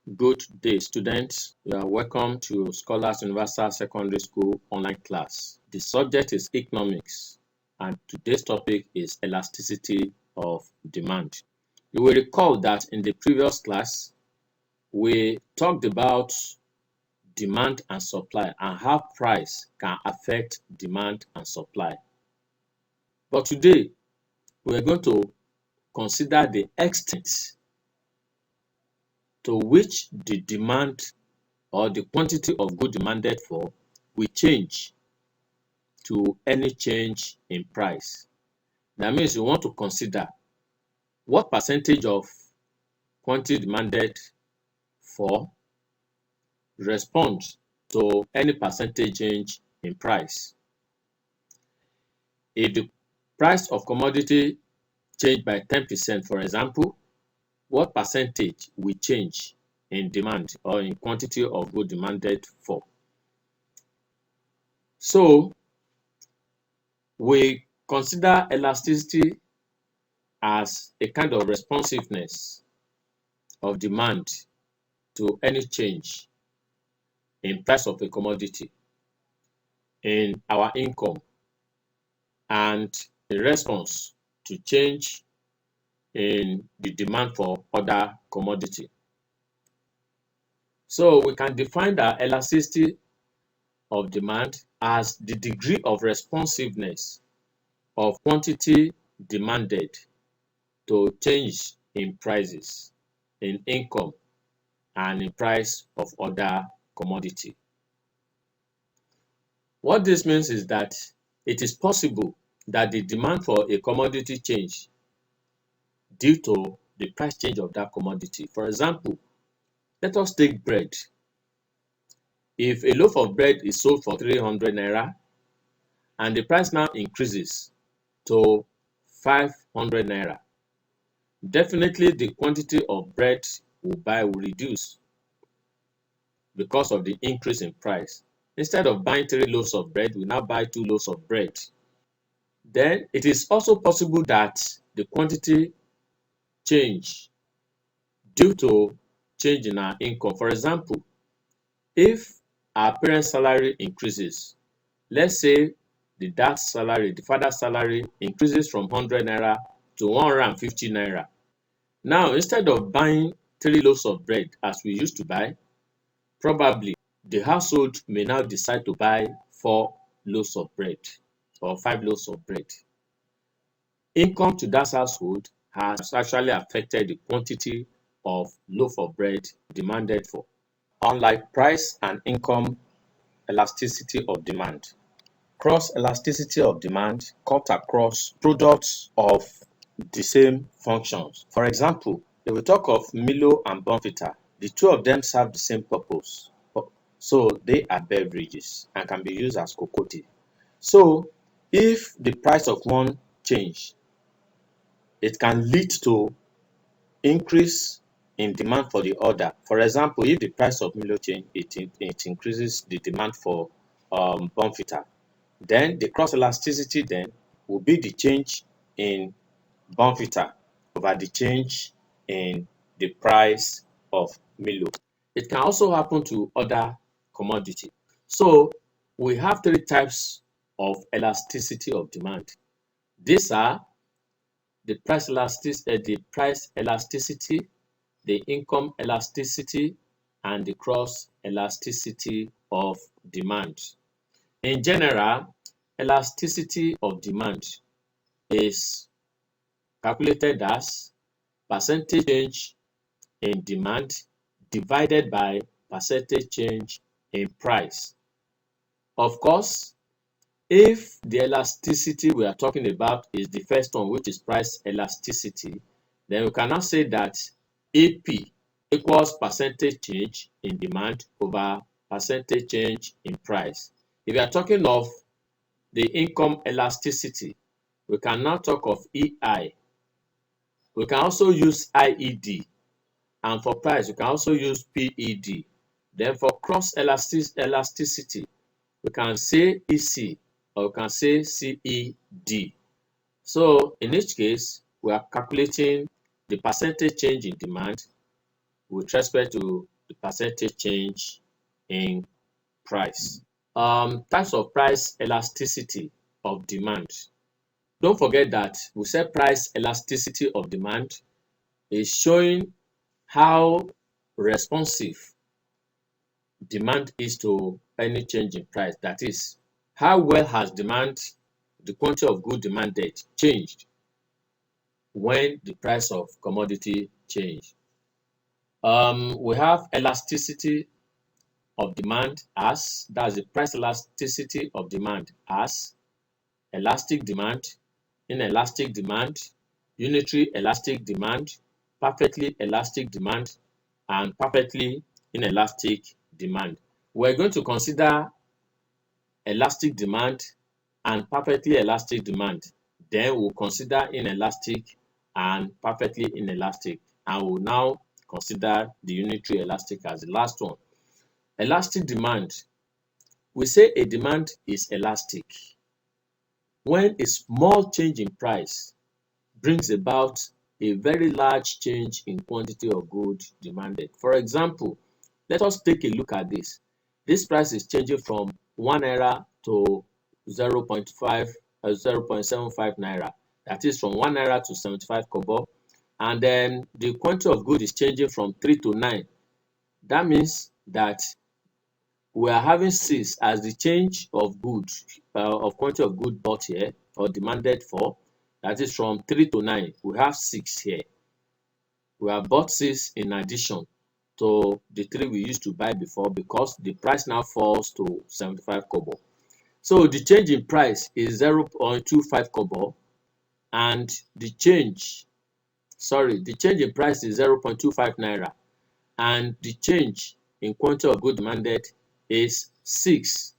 Good day, students. You are welcome to Scholars Universal Secondary School online class. The subject is economics, and today's topic is elasticity of demand. You will recall that in the previous class, we talked about demand and supply and how price can affect demand and supply. But today, we are going to consider the extent to which the demand or the quantity of good demanded for will change to any change in price. That means you want to consider what percentage of quantity demanded for responds to any percentage change in price. If the price of commodity change by 10%, for example, what percentage will change in demand or in quantity of good demanded for? So we consider elasticity as a kind of responsiveness of demand to any change in price of a commodity, in our income, and in response to change in the demand for other commodity. So we can define the elasticity of demand as the degree of responsiveness of quantity demanded to change in prices, in income, and in price of other commodity. What this means is that it is possible that the demand for a commodity change due to the price change of that commodity. For example, let us take bread. If a loaf of bread is sold for 300 naira and the price now increases to 500 naira, definitely the quantity of bread we buy will reduce because of the increase in price. Instead of buying 3 loaves of bread, we now buy 2 loaves of bread. Then it is also possible that the quantity change due to change in our income. For example, if our parents' salary increases, let's say the father's salary increases from 100 naira to 150 naira. Now, instead of buying 3 loaves of bread as we used to buy, probably the household may now decide to buy 4 loaves of bread or 5 loaves of bread. Income to that household has actually affected the quantity of loaf of bread demanded for. Unlike price and income elasticity of demand, cross elasticity of demand cut across products of the same functions. For example, if we talk of Milo and Bonfita, the two of them serve the same purpose. So they are beverages and can be used as cocoa tea. So if the price of one change, it can lead to increase in demand for the other. For example, if the price of Milo change, it increases the demand for Bonfita. Then the cross elasticity then will be the change in Bonfita over the change in the price of Milo. It can also happen to other commodity. So we have 3 types of elasticity of demand. These are the price elasticity, the income elasticity, and the cross elasticity of demand. In general, elasticity of demand is calculated as percentage change in demand divided by percentage change in price. Of course, if the elasticity we are talking about is the first one, which is price elasticity, then we cannot say that AP equals percentage change in demand over percentage change in price. If we are talking of the income elasticity, we can now talk of EI. We can also use IED, and for price, we can also use PED. Then for cross elasticity, we can say EC or we can say CED. So in each case, we are calculating the percentage change in demand with respect to the percentage change in price. Types of price elasticity of demand. Don't forget that we said price elasticity of demand is showing how responsive demand is to any change in price. That is, how well has demand, the quantity of good demanded, changed when the price of commodity changed. We have elasticity of demand as, that's the price elasticity of demand as elastic demand, inelastic demand, unitary elastic demand, perfectly elastic demand, and perfectly inelastic demand. We're going to consider elastic demand and perfectly elastic demand. Then we'll consider inelastic and perfectly inelastic. And we'll now consider the unitary elastic as the last one. Elastic demand. We say a demand is elastic when a small change in price brings about a very large change in quantity of goods demanded. For example, let us take a look at this. This price is changing from 1 naira to 0.75 naira. That is from 1 naira to 75 kobo. And then the quantity of goods is changing from 3 to 9. That means that we are having 6 as the change of goods, of quantity of goods bought here or demanded for. That is from 3 to 9. We have 6 here. We have bought 6 in addition to the 3 we used to buy before, because the price now falls to 75 kobo. So the change in price is 0.25 kobo, and the change in price is 0.25 naira, and the change in quantity of goods demanded is 6.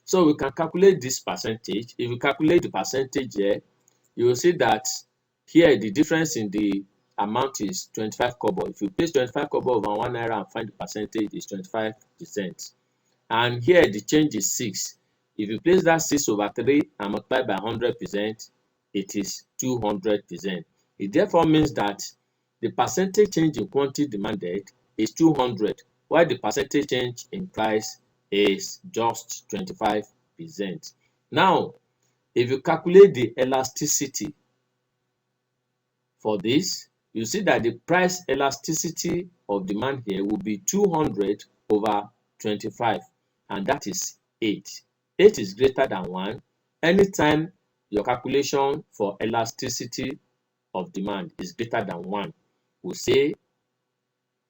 So we can calculate this percentage. If you calculate the percentage here, you will see that here the difference in the amount is 25 kobo. If you place 25 kobo over 1 naira and find the percentage, is 25%. And here the change is 6. If you place that 6 over 3 and multiply by 100%, it is 200%. It therefore means that the percentage change in quantity demanded is 200, while the percentage change in price is just 25%. Now, if you calculate the elasticity for this, you see that the price elasticity of demand here will be 200 over 25, and that is 8. 8 is greater than 1. Anytime your calculation for elasticity of demand is greater than 1, we say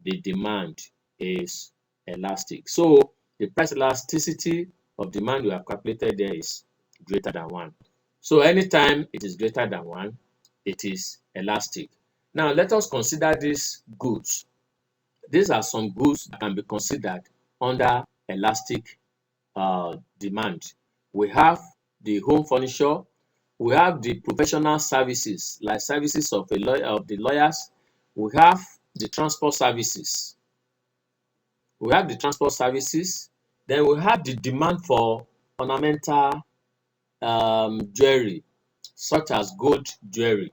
the demand is elastic. So the price elasticity of demand you have calculated there is greater than 1. So anytime it is greater than 1, it is elastic. Now let us consider these goods. These are some goods that can be considered under elastic demand. We have the home furniture, we have the professional services like services of the lawyers, we have the transport services. Then we have the demand for ornamental jewelry, such as gold jewelry.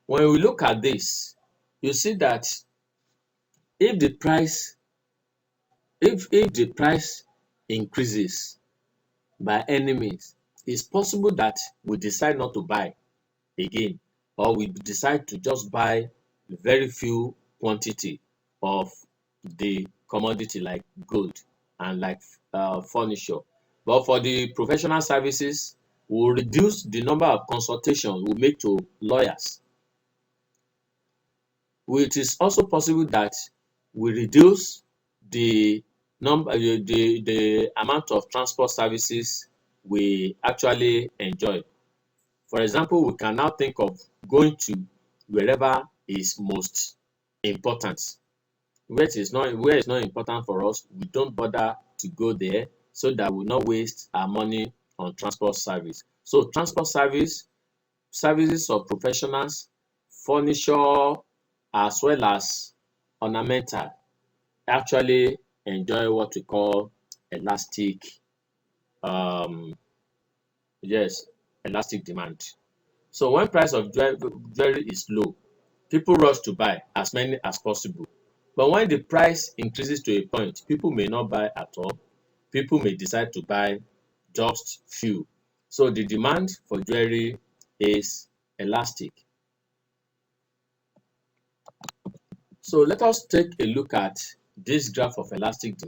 When we look at this, you see that if the price increases by any means, it's possible that we decide not to buy again, or we decide to just buy very few quantity of the commodity like gold and like furniture. But for the professional services, we'll reduce the number of consultations we make to lawyers. It is also possible that we reduce the amount of transport services we actually enjoy. For example, we can now think of going to wherever is most important. Where it's not important for us, we don't bother to go there, so that we not waste our money on transport service. So transport services of professionals, furniture, as well as ornamental, actually enjoy what we call elastic elastic demand. So when price of jewelry is low, people rush to buy as many as possible. But when the price increases to a point, people may not buy at all. People may decide to buy just few. So the demand for jewelry is elastic. So let us take a look at this graph of elastic demand.